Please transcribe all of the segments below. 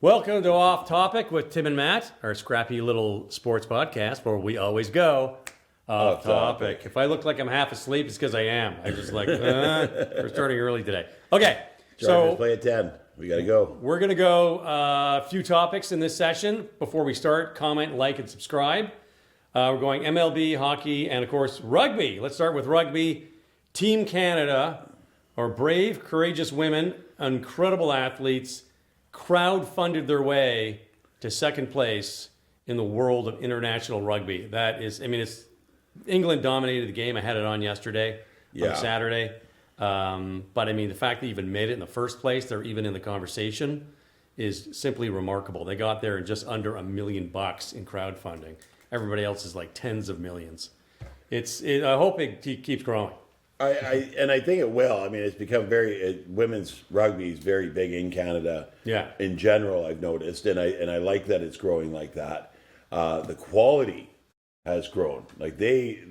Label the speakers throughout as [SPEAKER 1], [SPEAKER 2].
[SPEAKER 1] Welcome to Off Topic with Tim and Matt, our scrappy little sports podcast where we always go off topic. If I look like I'm half asleep, it's because I am. I just we're starting early today. Okay,
[SPEAKER 2] Chargers play at 10. We got to go.
[SPEAKER 1] We're going to go a few topics in this session. Before we start, comment, like, and subscribe. We're going MLB, hockey, and of course, rugby. Let's start with rugby. Team Canada are brave, courageous women, incredible athletes, crowd-funded their way to second place in the world of international rugby. That is, it's England dominated the game. I had it on yesterday, on Saturday. But the fact they even made it in the first place, they're even in the conversation, is simply remarkable. They got there in just under $1 million in crowdfunding. Everybody else is like tens of millions. I hope it keeps growing.
[SPEAKER 2] I think it will. It's become women's rugby is very big in Canada.
[SPEAKER 1] Yeah.
[SPEAKER 2] In general, I've noticed, and I like that it's growing like that. The quality has grown. Like they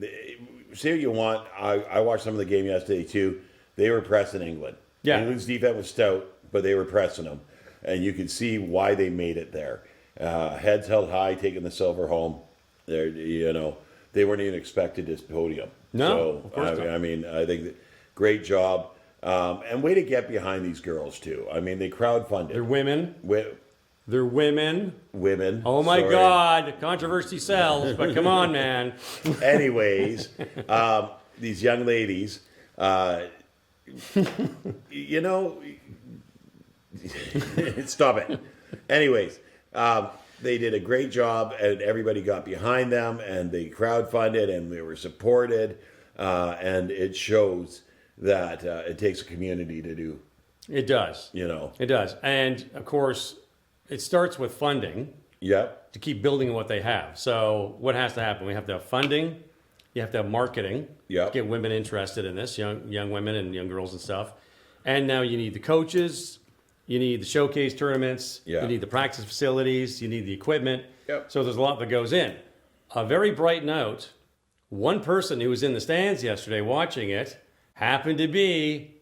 [SPEAKER 2] say what you want. I watched some of the game yesterday too. They were pressing England.
[SPEAKER 1] Yeah.
[SPEAKER 2] England's defense was stout, but they were pressing them, and you could see why they made it there. Heads held high, taking the silver home. They weren't even expected this podium.
[SPEAKER 1] No, of course not.
[SPEAKER 2] I think great job. And way to get behind these girls, too. They crowdfunded.
[SPEAKER 1] They're women. They're women.
[SPEAKER 2] Women.
[SPEAKER 1] Oh, my God. Controversy sells, but come on, man.
[SPEAKER 2] Anyways, these young ladies, stop it. Anyways, they did a great job, and everybody got behind them, and they crowdfunded, and they were supported, and it shows that it takes a community to do.
[SPEAKER 1] It does. It does. And, of course, it starts with funding.
[SPEAKER 2] Yep.
[SPEAKER 1] To keep building what they have. So what has to happen? We have to have funding. You have to have marketing.
[SPEAKER 2] Yep.
[SPEAKER 1] Get women interested in this, young women and young girls and stuff. And now you need the coaches. You need the showcase tournaments.
[SPEAKER 2] Yeah.
[SPEAKER 1] You need the practice facilities. You need the equipment.
[SPEAKER 2] Yep.
[SPEAKER 1] So there's a lot that goes in. A very bright note, one person who was in the stands yesterday watching it happened to be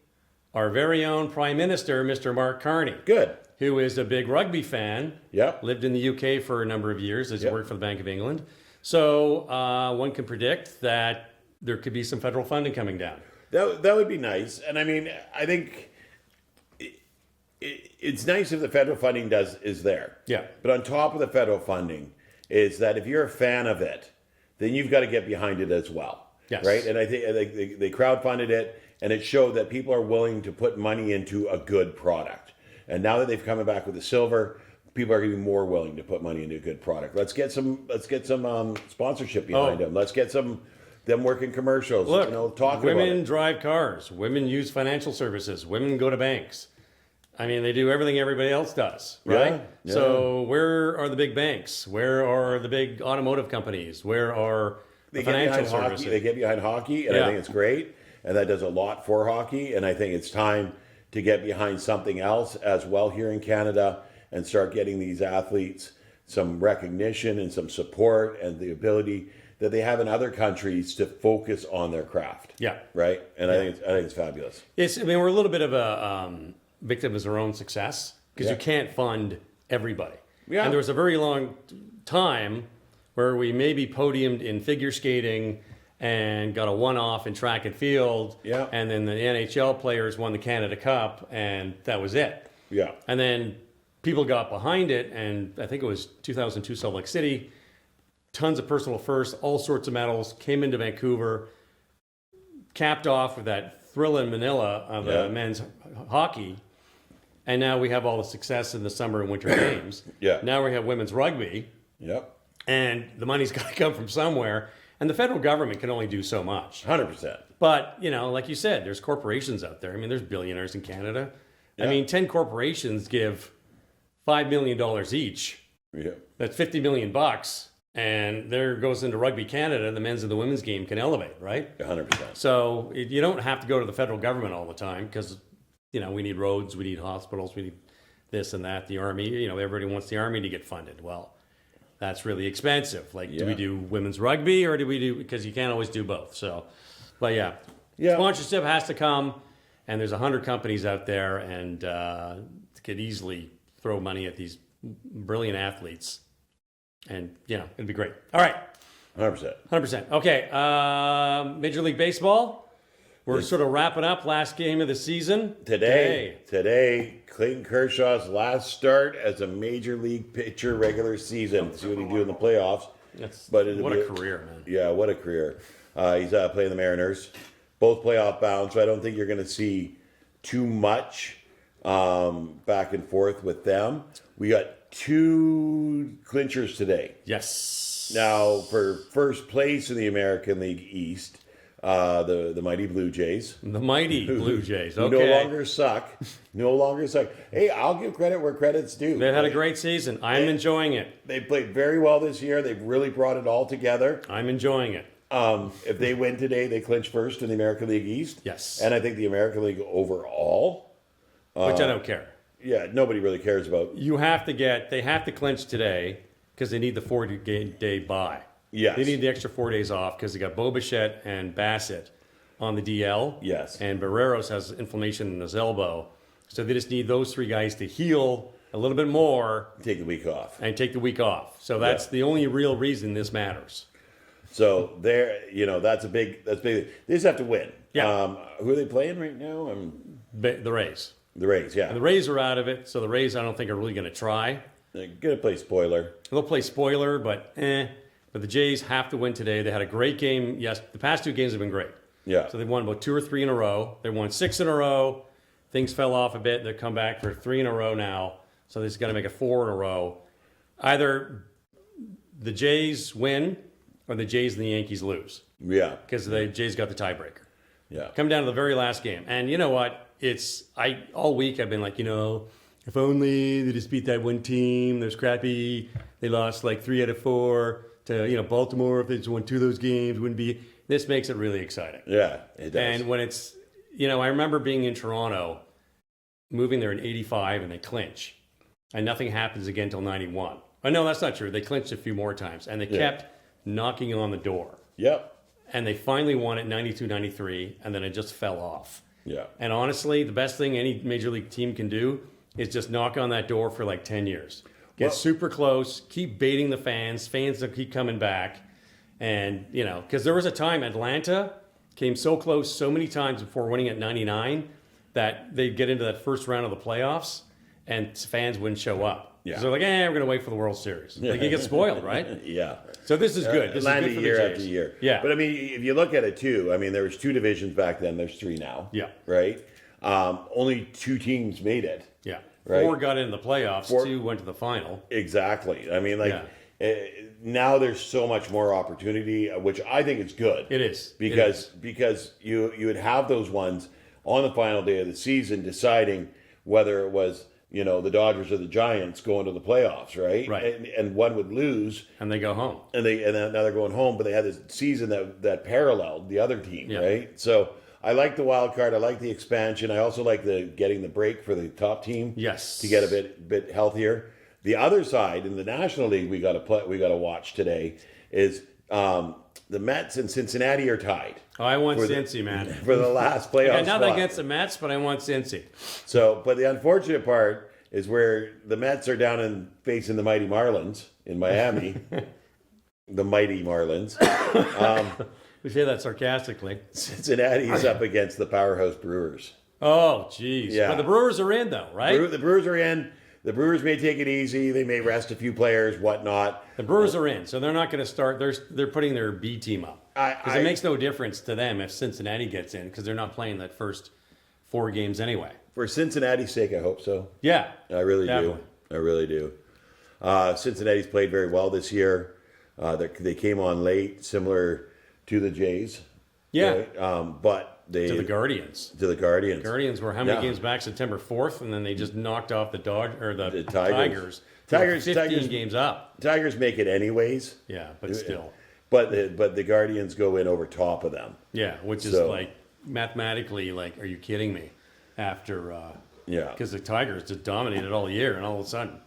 [SPEAKER 1] our very own Prime Minister, Mr. Mark Carney.
[SPEAKER 2] Good.
[SPEAKER 1] Who is a big rugby fan.
[SPEAKER 2] Yep.
[SPEAKER 1] Lived in the UK for a number of years as he worked for the Bank of England. So one can predict that there could be some federal funding coming down.
[SPEAKER 2] That would be nice. And I think it's nice if the federal funding is there.
[SPEAKER 1] Yeah.
[SPEAKER 2] But on top of the federal funding is that if you're a fan of it, then you've got to get behind it as well.
[SPEAKER 1] Yes.
[SPEAKER 2] Right? And I think they crowdfunded it, and it showed that people are willing to put money into a good product. And now that they've come back with the silver, people are going to be more willing to put money into a good product. Let's get some sponsorship behind them. Let's get them working commercials.
[SPEAKER 1] Look,
[SPEAKER 2] talking
[SPEAKER 1] women
[SPEAKER 2] about it.
[SPEAKER 1] drive cars. Women use financial services. Women go to banks. They do everything everybody else does, right?
[SPEAKER 2] Yeah.
[SPEAKER 1] So where are the big banks? Where are the big automotive companies? Where are the financial services?
[SPEAKER 2] They get behind hockey, and I think it's great. And that does a lot for hockey. And I think it's time to get behind something else as well here in Canada and start getting these athletes some recognition and some support and the ability that they have in other countries to focus on their craft.
[SPEAKER 1] Yeah.
[SPEAKER 2] Right? And I think it's fabulous.
[SPEAKER 1] We're a little bit of a victim of our own success because you can't fund everybody.
[SPEAKER 2] Yeah.
[SPEAKER 1] And there was a very long time where we maybe podiumed in figure skating and got a one-off in track and field.
[SPEAKER 2] Yeah.
[SPEAKER 1] And then the NHL players won the Canada Cup, and that was it.
[SPEAKER 2] Yeah.
[SPEAKER 1] And then people got behind it, and I think it was 2002 Salt Lake City. Tons of personal firsts, all sorts of medals, came into Vancouver, capped off with that thrill in Manila of men's hockey. And now we have all the success in the summer and winter games.
[SPEAKER 2] Yeah.
[SPEAKER 1] Now we have women's rugby.
[SPEAKER 2] Yep.
[SPEAKER 1] And the money's got to come from somewhere. And the federal government can only do so much.
[SPEAKER 2] 100%.
[SPEAKER 1] But, like you said, there's corporations out there. There's billionaires in Canada.
[SPEAKER 2] Yeah.
[SPEAKER 1] 10 corporations give $5 million each.
[SPEAKER 2] Yeah.
[SPEAKER 1] That's $50 million. And there goes into Rugby Canada, the men's and the women's game can elevate, right?
[SPEAKER 2] 100%.
[SPEAKER 1] So you don't have to go to the federal government all the time because, we need roads, we need hospitals, we need this and that. The Army, everybody wants the Army to get funded. Well, that's really expensive. Do we do women's rugby or do we do, because you can't always do both. So, but sponsorship has to come, and there's 100 companies out there, and could easily throw money at these brilliant athletes. And, it'd be great. All right.
[SPEAKER 2] 100%.
[SPEAKER 1] 100%. Okay. Major League Baseball. We're sort of wrapping up last game of the season.
[SPEAKER 2] Today, Clayton Kershaw's last start as a Major League pitcher regular season. See what he do in the playoffs.
[SPEAKER 1] What a career, man.
[SPEAKER 2] Yeah, what a career. He's playing the Mariners. Both playoff bound, so I don't think you're going to see too much back and forth with them. We got 2 clinchers today.
[SPEAKER 1] Yes.
[SPEAKER 2] Now, for first place in the American League East, the mighty Blue Jays.
[SPEAKER 1] The mighty Blue Jays.
[SPEAKER 2] Who
[SPEAKER 1] Okay.
[SPEAKER 2] No longer suck. Hey, I'll give credit where credit's due.
[SPEAKER 1] They've had a great season. I'm enjoying it.
[SPEAKER 2] They played very well this year. They've really brought it all together.
[SPEAKER 1] I'm enjoying it.
[SPEAKER 2] If they win today, they clinch first in the American League East.
[SPEAKER 1] Yes.
[SPEAKER 2] And I think the American League overall.
[SPEAKER 1] Which I don't care.
[SPEAKER 2] Yeah, nobody really cares about.
[SPEAKER 1] They have to clinch today because they need the 4-day bye.
[SPEAKER 2] Yes.
[SPEAKER 1] They need the extra 4 days off because they got Bo Bichette and Bassett on the DL.
[SPEAKER 2] Yes.
[SPEAKER 1] And Barreros has inflammation in his elbow. So they just need those 3 guys to heal a little bit more.
[SPEAKER 2] Take the week off.
[SPEAKER 1] And take the week off. So that's the only real reason this matters.
[SPEAKER 2] So that's big. They just have to win.
[SPEAKER 1] Yeah.
[SPEAKER 2] Who are they playing right now?
[SPEAKER 1] The Rays.
[SPEAKER 2] The Rays, yeah.
[SPEAKER 1] And the Rays are out of it, so the Rays I don't think are really going to try.
[SPEAKER 2] They're going to play spoiler.
[SPEAKER 1] They'll play spoiler, but But the Jays have to win today. They had a great game. Yes, the past 2 games have been great.
[SPEAKER 2] Yeah.
[SPEAKER 1] So they've won about 2 or 3 in a row. They won 6 in a row. Things fell off a bit. They've come back for 3 in a row now. So they've got to make it 4 in a row. Either the Jays win or the Jays and the Yankees lose.
[SPEAKER 2] Yeah.
[SPEAKER 1] Because the Jays got the tiebreaker.
[SPEAKER 2] Yeah.
[SPEAKER 1] Come down to the very last game. And you know what? All week I've been like, if only they just beat that one team. They're scrappy. They lost like 3 out of 4 to, Baltimore. If they just won 2 of those games, wouldn't be. This makes it really exciting.
[SPEAKER 2] Yeah, it does.
[SPEAKER 1] And when it's, I remember being in Toronto, moving there in 85 and they clinch. And nothing happens again until 91. Oh, no, that's not true. They clinched a few more times. And they kept knocking on the door.
[SPEAKER 2] Yep.
[SPEAKER 1] And they finally won it 92, 93. And then it just fell off.
[SPEAKER 2] Yeah.
[SPEAKER 1] And honestly, the best thing any major league team can do is just knock on that door for like 10 years. Get super close, keep baiting the fans will keep coming back. And, because there was a time Atlanta came so close so many times before winning at 99 that they'd get into that first round of the playoffs and fans wouldn't show up.
[SPEAKER 2] Yeah.
[SPEAKER 1] So they're like, we're going to wait for the World Series. Like, you get spoiled, right?
[SPEAKER 2] Yeah.
[SPEAKER 1] So this is good. This
[SPEAKER 2] Atlanta
[SPEAKER 1] is good for
[SPEAKER 2] year
[SPEAKER 1] the Jays.
[SPEAKER 2] after year.
[SPEAKER 1] Yeah.
[SPEAKER 2] But if you look at it too, there was 2 divisions back then. There's 3 now.
[SPEAKER 1] Yeah.
[SPEAKER 2] Right. Only 2 teams made it.
[SPEAKER 1] Yeah.
[SPEAKER 2] Right?
[SPEAKER 1] 4 got into the playoffs. 2 went to the final.
[SPEAKER 2] Exactly. Now there's so much more opportunity, which I think is good.
[SPEAKER 1] It is.
[SPEAKER 2] Because you would have those ones on the final day of the season deciding whether it was the Dodgers or the Giants going to the playoffs, right?
[SPEAKER 1] Right.
[SPEAKER 2] And one would lose,
[SPEAKER 1] And they go home.
[SPEAKER 2] and then now they're going home, but they had this season that paralleled the other team, right? So I like the wild card. I like the expansion. I also like getting the break for the top team.
[SPEAKER 1] Yes.
[SPEAKER 2] To get a bit healthier. The other side in the National League we got to watch today is the Mets and Cincinnati are tied.
[SPEAKER 1] Oh, I want Cincy, man.
[SPEAKER 2] For the last playoff
[SPEAKER 1] I got nothing
[SPEAKER 2] spot.
[SPEAKER 1] against the Mets, but I want Cincy.
[SPEAKER 2] So, but the unfortunate part is where the Mets are down and facing the mighty Marlins in Miami. The mighty Marlins.
[SPEAKER 1] We say that sarcastically.
[SPEAKER 2] Cincinnati's up against the powerhouse Brewers.
[SPEAKER 1] Oh, geez.
[SPEAKER 2] Yeah.
[SPEAKER 1] But the Brewers are in, though, right?
[SPEAKER 2] The Brewers are in. The Brewers may take it easy. They may rest a few players, whatnot.
[SPEAKER 1] The Brewers are in, so they're not going to start. They're putting their B team up. Because it makes no difference to them if Cincinnati gets in, because they're not playing that first 4 games anyway.
[SPEAKER 2] For Cincinnati's sake, I hope so.
[SPEAKER 1] Yeah.
[SPEAKER 2] I really
[SPEAKER 1] definitely.
[SPEAKER 2] do. I really do. Cincinnati's played very well this year. They came on late, similar to the Jays.
[SPEAKER 1] Yeah.
[SPEAKER 2] Right? But
[SPEAKER 1] To the Guardians.
[SPEAKER 2] To the Guardians.
[SPEAKER 1] Guardians were how many games back? September 4th, and then they just knocked off the
[SPEAKER 2] The
[SPEAKER 1] Tigers.
[SPEAKER 2] Tigers.
[SPEAKER 1] 15 games up.
[SPEAKER 2] Tigers make it anyways.
[SPEAKER 1] Yeah, but still.
[SPEAKER 2] But the Guardians go in over top of them.
[SPEAKER 1] Yeah, which is mathematically, are you kidding me? After, because the Tigers just dominated all year, and all of a sudden,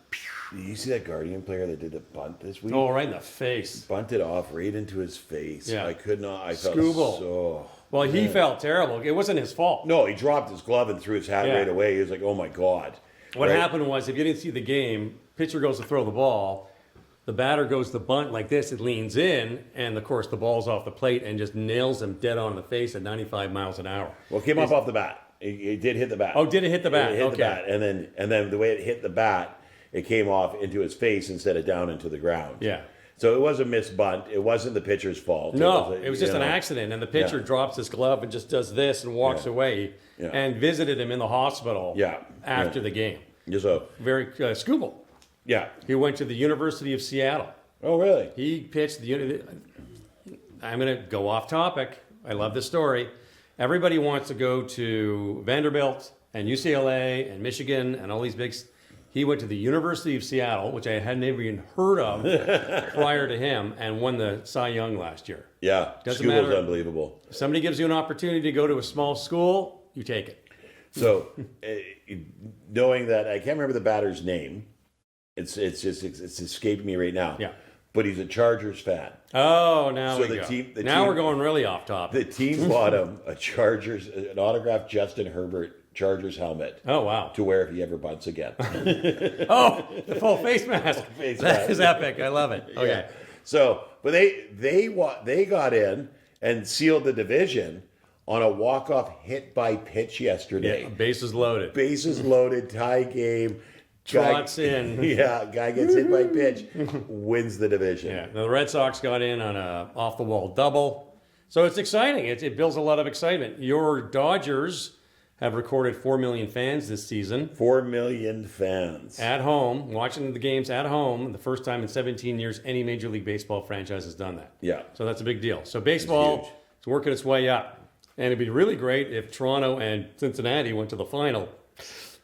[SPEAKER 2] did you see that Guardian player that did the bunt this week?
[SPEAKER 1] oh, right in the face.
[SPEAKER 2] Bunted off right into his face.
[SPEAKER 1] Yeah.
[SPEAKER 2] I could not. I felt
[SPEAKER 1] Scooble.
[SPEAKER 2] so.
[SPEAKER 1] Well, he felt terrible. It wasn't his fault.
[SPEAKER 2] No, he dropped his glove and threw his hat
[SPEAKER 1] Yeah.
[SPEAKER 2] right away. He was like, "Oh my god!"
[SPEAKER 1] What
[SPEAKER 2] Right?
[SPEAKER 1] happened was, if you didn't see the game, pitcher goes to throw the ball, the batter goes to bunt like this, it leans in, and of course the ball's off the plate and just nails him dead on the face at 95 miles an hour.
[SPEAKER 2] Well, it came off the bat. It did hit the bat.
[SPEAKER 1] Oh, did it hit the bat?
[SPEAKER 2] It hit
[SPEAKER 1] Okay.
[SPEAKER 2] the bat, and then the way it hit the bat, it came off into his face instead of down into the ground.
[SPEAKER 1] Yeah.
[SPEAKER 2] So it was a missed bunt. It wasn't the pitcher's fault.
[SPEAKER 1] No, it was just an accident, and the pitcher drops his glove and just does this and walks away, and visited him in the hospital after the game.
[SPEAKER 2] So,
[SPEAKER 1] Very Scooble.
[SPEAKER 2] yeah.
[SPEAKER 1] He went to the University of Seattle.
[SPEAKER 2] Oh, really?
[SPEAKER 1] He pitched I'm going to go off topic. I love this story. Everybody wants to go to Vanderbilt and UCLA and Michigan and all these big. He went to the University of Seattle, which I hadn't even heard of prior to him, and won the Cy Young last year.
[SPEAKER 2] Yeah.
[SPEAKER 1] Doesn't
[SPEAKER 2] School was
[SPEAKER 1] matter.
[SPEAKER 2] unbelievable.
[SPEAKER 1] If somebody gives you an opportunity to go to a small school, you take it.
[SPEAKER 2] So, knowing that, I can't remember the batter's name. It's escaping me right now.
[SPEAKER 1] Yeah.
[SPEAKER 2] But he's a Chargers fan.
[SPEAKER 1] Oh, now
[SPEAKER 2] So
[SPEAKER 1] we
[SPEAKER 2] the
[SPEAKER 1] go.
[SPEAKER 2] team- the
[SPEAKER 1] Now
[SPEAKER 2] team-
[SPEAKER 1] we're going really off topic.
[SPEAKER 2] The team bought him an autographed Justin Herbert Chargers helmet
[SPEAKER 1] Oh, wow.
[SPEAKER 2] to wear if he ever bunts again.
[SPEAKER 1] Oh, the full face mask.
[SPEAKER 2] Face
[SPEAKER 1] That
[SPEAKER 2] mask.
[SPEAKER 1] is epic. I love it. Okay.
[SPEAKER 2] Yeah. So, but they got in and sealed the division on a walk-off hit by pitch yesterday.
[SPEAKER 1] Yeah, bases loaded.
[SPEAKER 2] Bases loaded, tie game.
[SPEAKER 1] Trots in.
[SPEAKER 2] Yeah, guy gets hit by pitch, wins the division.
[SPEAKER 1] Yeah, the Red Sox got in on a off-the-wall double. So it's exciting. It builds a lot of excitement. Your Dodgers have recorded 4 million fans this season
[SPEAKER 2] 4 million fans.
[SPEAKER 1] at home, watching the games at home. The first time in 17 years any Major League Baseball franchise has done that.
[SPEAKER 2] Yeah.
[SPEAKER 1] So that's a big deal. So
[SPEAKER 2] huge.
[SPEAKER 1] baseball is working its way up. And it'd be really great if Toronto and Cincinnati went to the final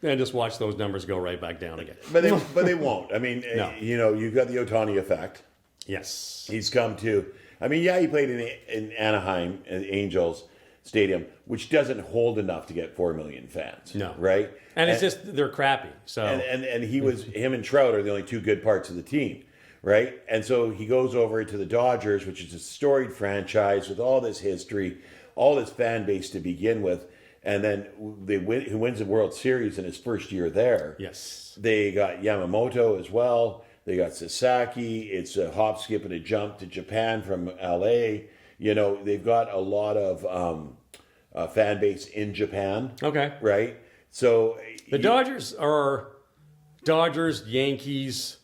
[SPEAKER 1] and just watch those numbers go right back down again.
[SPEAKER 2] But they won't. I mean,
[SPEAKER 1] No.
[SPEAKER 2] You've got the Ohtani effect.
[SPEAKER 1] Yes.
[SPEAKER 2] He's come to. I mean, he played in Anaheim, Angels Stadium, which doesn't hold enough to get 4 million fans.
[SPEAKER 1] No.
[SPEAKER 2] Right?
[SPEAKER 1] And it's just, they're crappy. So
[SPEAKER 2] And him and Trout are the only two good parts of the team, right? And so he goes over to the Dodgers, which is a storied franchise with all this history, all this fan base to begin with, and then he wins the World Series in his first year there.
[SPEAKER 1] yes.
[SPEAKER 2] They got Yamamoto as well. They got Sasaki. It's a hop, skip, and a jump to Japan from LA. They've got a lot of fan base in Japan,
[SPEAKER 1] Okay.
[SPEAKER 2] right? So
[SPEAKER 1] The Dodgers are Dodgers, Yankees,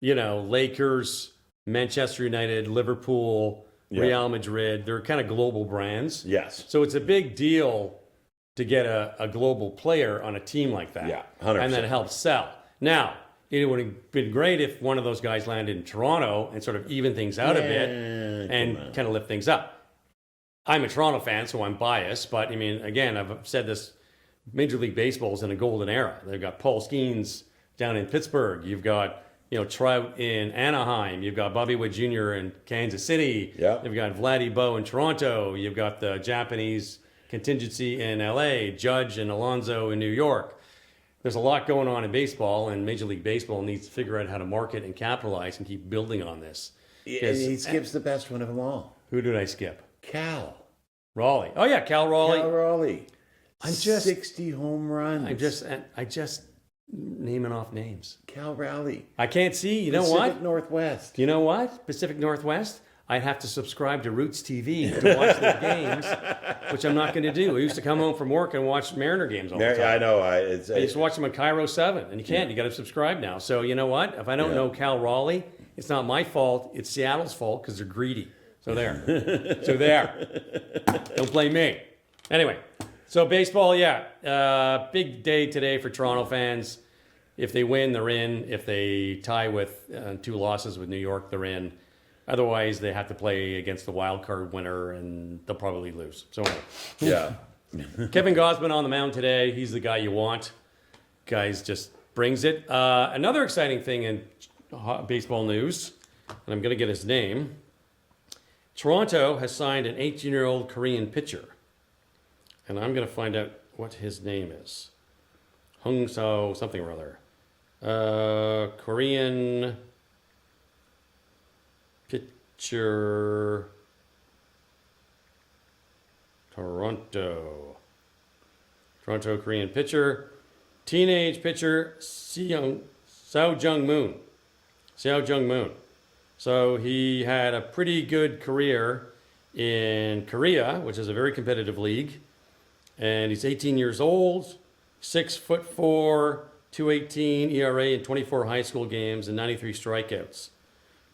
[SPEAKER 1] Lakers, Manchester United, Liverpool, Real Madrid. They're kind of global brands.
[SPEAKER 2] yes.
[SPEAKER 1] So it's a big deal to get a global player on a team like that.
[SPEAKER 2] Yeah, 100%.
[SPEAKER 1] And then help sell. Now, it would have been great if one of those guys landed in Toronto and sort of even things out a bit and kind of lift things up. I'm a Toronto fan, so I'm biased. But, I mean, again, I've said this, Major League Baseball is in a golden era. They've got Paul Skeens down in Pittsburgh. You've got, Trout in Anaheim. You've got Bobby Wood Jr. in Kansas City.
[SPEAKER 2] Yeah.
[SPEAKER 1] You've got Vladdy Bo in Toronto. You've got the Japanese contingency in LA, Judge and Alonso in New York. There's a lot going on in baseball, and Major League Baseball needs to figure out how to market and capitalize and keep building on this.
[SPEAKER 2] And he skips the best one of them all.
[SPEAKER 1] Who did I skip?
[SPEAKER 2] Cal.
[SPEAKER 1] Raleigh. Oh yeah, Cal Raleigh.
[SPEAKER 2] Cal Raleigh.
[SPEAKER 1] I'm just-
[SPEAKER 2] 60 home runs.
[SPEAKER 1] I just naming off names.
[SPEAKER 2] Cal Raleigh.
[SPEAKER 1] I can't see. You know
[SPEAKER 2] Pacific
[SPEAKER 1] what?
[SPEAKER 2] Northwest.
[SPEAKER 1] You know what? Pacific Northwest. I'd have to subscribe to Roots TV to watch the games, which I'm not going to do. I used to come home from work and watch Mariner games all the time.
[SPEAKER 2] I know.
[SPEAKER 1] I used to watch them on Cairo 7, and you can't. You got to subscribe now. So you know what? If I don't know Cal Raleigh, it's not my fault. It's Seattle's fault because they're greedy. So there. Don't blame me. Anyway, so baseball, big day today for Toronto fans. If they win, they're in. If they tie with 2 losses with New York, they're in. Otherwise, they have to play against the wild card winner, and they'll probably lose. So,
[SPEAKER 2] Yeah.
[SPEAKER 1] Kevin Gausman on the mound today. He's the guy you want. Guys just brings it. Another exciting thing in baseball news, and I'm going to get his name. Toronto has signed an 18-year-old Korean pitcher, and I'm going to find out what his name is. Hung So something or other. Korean pitcher, Toronto Korean pitcher, teenage pitcher Seung Seo Jung-moon. Seo Jung-moon. So he had a pretty good career in Korea, which is a very competitive league. And he's 18 years old, 6'4", 218 ERA in 24 high school games and 93 strikeouts.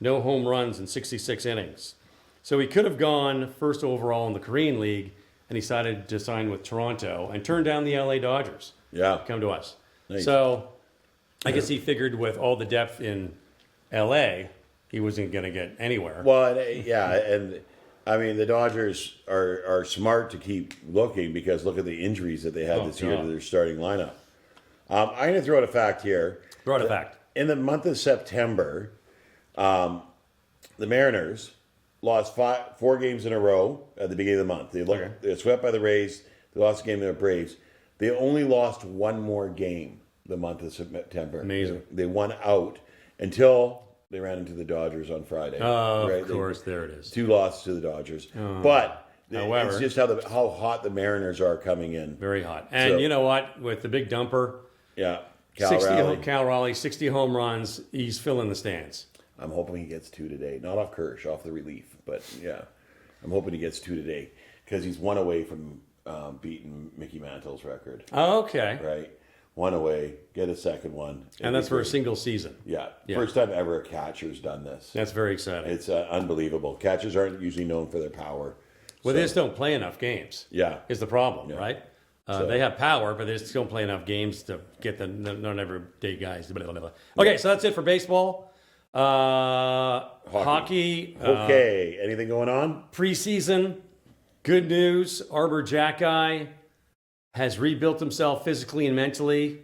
[SPEAKER 1] No home runs in 66 innings. So he could have gone first overall in the Korean League and he decided to sign with Toronto and turn down the LA Dodgers.
[SPEAKER 2] Yeah.
[SPEAKER 1] Come to us.
[SPEAKER 2] Nice.
[SPEAKER 1] So I guess he figured with all the depth in LA, he wasn't going to get anywhere.
[SPEAKER 2] Well, and I mean, the Dodgers are smart to keep looking because look at the injuries that they had this year to their starting lineup. I'm going to throw out a fact here.
[SPEAKER 1] Throw out a fact.
[SPEAKER 2] In the month of September, the Mariners lost 4 games in a row at the beginning of the month. They were swept by the Rays. They lost a game to the Braves. They only lost one more game the month of September.
[SPEAKER 1] Amazing.
[SPEAKER 2] They won out until they ran into the Dodgers on Friday.
[SPEAKER 1] Oh, right? Of course, there it is.
[SPEAKER 2] 2 losses to the Dodgers. But
[SPEAKER 1] however,
[SPEAKER 2] it's just how hot the Mariners are coming in.
[SPEAKER 1] Very hot. And you know what? With the big dumper, Cal Raleigh, 60 home runs, he's filling the stands.
[SPEAKER 2] I'm hoping he gets 2 today. Not off Kirsch, off the relief. But, yeah, I'm hoping he gets 2 today because he's 1 away from beating Mickey Mantle's record.
[SPEAKER 1] Oh, okay.
[SPEAKER 2] Right? 1 away, get a second one.
[SPEAKER 1] And that's for a single season.
[SPEAKER 2] Yeah. First time ever a catcher's done this.
[SPEAKER 1] That's very exciting.
[SPEAKER 2] It's unbelievable. Catchers aren't usually known for their power.
[SPEAKER 1] Well, they just don't play enough games.
[SPEAKER 2] Yeah.
[SPEAKER 1] Is the problem, right? They have power, but they just don't play enough games to get the non-everyday guys. Blah, blah, blah. Okay, so that's it for baseball. Hockey.
[SPEAKER 2] Okay. Anything going on?
[SPEAKER 1] Preseason. Good news. Arbor Jacki has rebuilt himself physically and mentally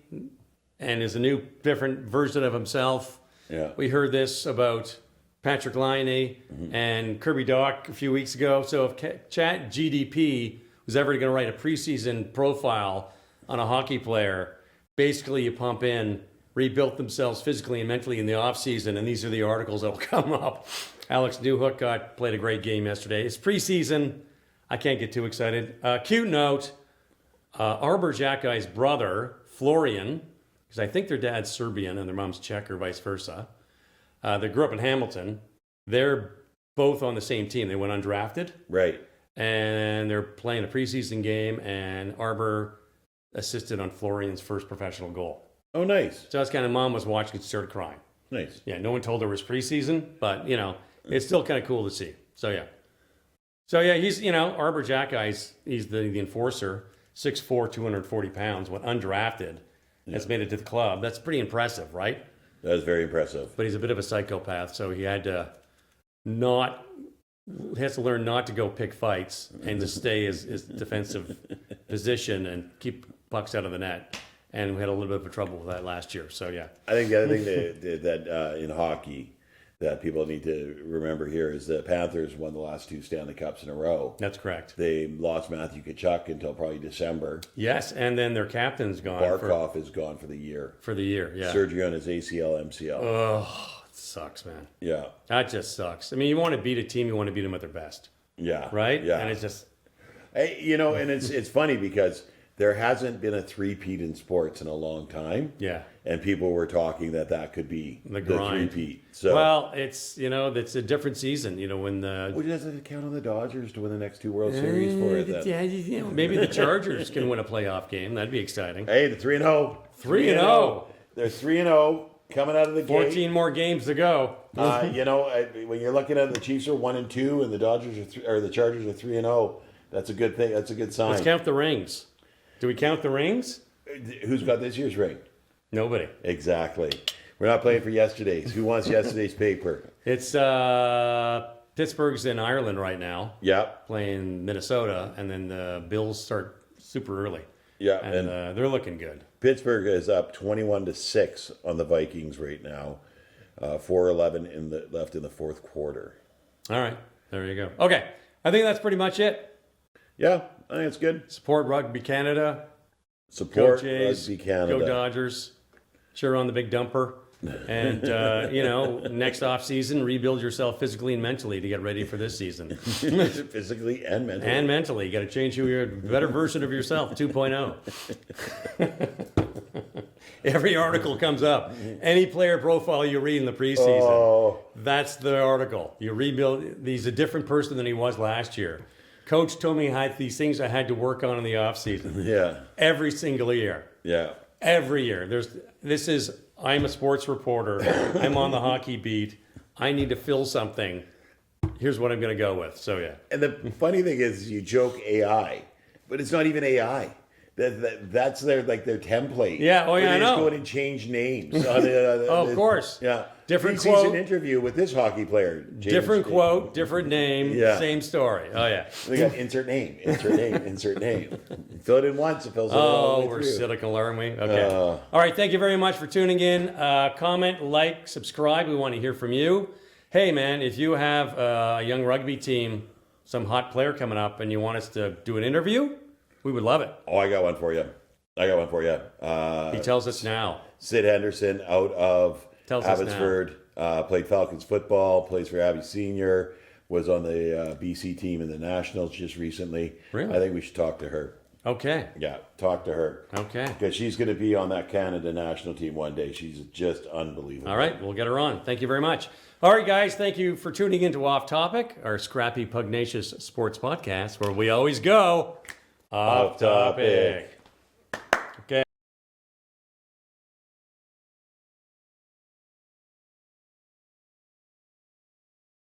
[SPEAKER 1] and is a new, different version of himself.
[SPEAKER 2] Yeah.
[SPEAKER 1] We heard this about Patrick Laine and Kirby Doc a few weeks ago. So if Chat GDP was ever going to write a preseason profile on a hockey player, basically you pump in, rebuilt themselves physically and mentally in the offseason, and these are the articles that will come up. Alex Newhook played a great game yesterday. It's preseason. I can't get too excited. Cute note, Arbor Jacki's brother, Florian, because I think their dad's Serbian and their mom's Czech or vice versa. They grew up in Hamilton. They're both on the same team. They went undrafted.
[SPEAKER 2] Right.
[SPEAKER 1] And they're playing a preseason game, and Arbor assisted on Florian's first professional goal.
[SPEAKER 2] Oh, nice.
[SPEAKER 1] So that's kind of, mom was watching and started crying.
[SPEAKER 2] Nice.
[SPEAKER 1] Yeah, no one told her it was preseason, but, it's still kind of cool to see. So, yeah, he's, Arbor Jacki, he's the enforcer, 6'4", 240 pounds, went undrafted, has made it to the club. That's pretty impressive, right?
[SPEAKER 2] That is very impressive.
[SPEAKER 1] But he's a bit of a psychopath, so he had to has to learn not to go pick fights and to stay his defensive position and keep pucks out of the net. And we had a little bit of trouble with that last year. So, yeah.
[SPEAKER 2] I think the other thing that in hockey that people need to remember here is the Panthers won the last 2 Stanley Cups in a row.
[SPEAKER 1] That's correct.
[SPEAKER 2] They lost Matthew Tkachuk until probably December.
[SPEAKER 1] Yes, and then their captain's gone.
[SPEAKER 2] Barkov is gone for the year.
[SPEAKER 1] For the year, yeah.
[SPEAKER 2] Surgery on his ACL, MCL.
[SPEAKER 1] Oh, it sucks, man.
[SPEAKER 2] Yeah.
[SPEAKER 1] That just sucks. I mean, you want to beat a team, you want to beat them at their best.
[SPEAKER 2] Yeah.
[SPEAKER 1] Right?
[SPEAKER 2] Yeah.
[SPEAKER 1] And it's just...
[SPEAKER 2] Hey, and it's funny because there hasn't been a three-peat in sports in a long time.
[SPEAKER 1] Yeah.
[SPEAKER 2] And people were talking that could be the three-peat.
[SPEAKER 1] So, well, it's, it's a different season, when the...
[SPEAKER 2] Well, does it count on the Dodgers to win the next 2 World Series for it then?
[SPEAKER 1] Yeah, maybe the Chargers can win a playoff game. That'd be exciting.
[SPEAKER 2] Hey, the 3-0.
[SPEAKER 1] 3-0.
[SPEAKER 2] They're 3-0 coming out of the gate.
[SPEAKER 1] 14 more games to go.
[SPEAKER 2] When you're looking at it, the Chiefs are 1-2 and the the Chargers are 3-0. That's a good thing. That's a good sign.
[SPEAKER 1] Let's count the rings. Do we count the rings?
[SPEAKER 2] Who's got this year's ring?
[SPEAKER 1] Nobody.
[SPEAKER 2] Exactly. We're not playing for yesterday's. Who wants yesterday's paper?
[SPEAKER 1] It's Pittsburgh's in Ireland right now.
[SPEAKER 2] Yeah.
[SPEAKER 1] Playing Minnesota, and then the Bills start super early.
[SPEAKER 2] Yeah,
[SPEAKER 1] and they're looking good.
[SPEAKER 2] Pittsburgh is up 21-6 on the Vikings right now. 4:11 left in the fourth quarter.
[SPEAKER 1] All right, there you go. Okay, I think that's pretty much it.
[SPEAKER 2] Yeah, I think it's good.
[SPEAKER 1] Support Rugby Canada.
[SPEAKER 2] Support
[SPEAKER 1] Go Jays,
[SPEAKER 2] Rugby Canada.
[SPEAKER 1] Go Dodgers. Cheer on the big dumper. And, next off season, rebuild yourself physically and mentally to get ready for this season.
[SPEAKER 2] Physically and mentally.
[SPEAKER 1] And mentally. You got to change who you're, a better version of yourself, 2.0. Every article comes up. Any player profile you read in the preseason, that's the article. You rebuild. He's a different person than he was last year. Coach told me I had these things I had to work on in the offseason.
[SPEAKER 2] Yeah.
[SPEAKER 1] Every single year.
[SPEAKER 2] Yeah.
[SPEAKER 1] Every year. I'm a sports reporter. I'm on the hockey beat. I need to fill something. Here's what I'm going to go with. So, yeah.
[SPEAKER 2] And the funny thing is, you joke AI, but it's not even AI. That's their template.
[SPEAKER 1] Yeah, oh yeah,
[SPEAKER 2] I
[SPEAKER 1] know.
[SPEAKER 2] They just go in and change names.
[SPEAKER 1] Of course.
[SPEAKER 2] Yeah.
[SPEAKER 1] Different
[SPEAKER 2] Preseason
[SPEAKER 1] quote.
[SPEAKER 2] Interview with this hockey player.
[SPEAKER 1] Different quote, different name, same story. Oh, yeah.
[SPEAKER 2] We got insert name, insert name. You fill it in once, it fills it all the way
[SPEAKER 1] we're
[SPEAKER 2] through.
[SPEAKER 1] cynical, aren't we? Okay. All right, thank you very much for tuning in. Comment, like, subscribe. We want to hear from you. Hey, man, if you have a young rugby team, some hot player coming up, and you want us to do an interview, we would love it.
[SPEAKER 2] Oh, I got one for you.
[SPEAKER 1] He tells us now.
[SPEAKER 2] Sid Henderson out of
[SPEAKER 1] Tells us
[SPEAKER 2] Abbotsford, played Falcons football, plays for Abbey Senior, was on the BC team in the Nationals just recently.
[SPEAKER 1] Really?
[SPEAKER 2] I think we should talk to her.
[SPEAKER 1] Okay.
[SPEAKER 2] Yeah, talk to her.
[SPEAKER 1] Okay.
[SPEAKER 2] Because she's going to be on that Canada national team one day. She's just unbelievable.
[SPEAKER 1] All right, we'll get her on. Thank you very much. All right, guys, thank you for tuning into Off Topic, our scrappy, pugnacious sports podcast, where we always go off topic.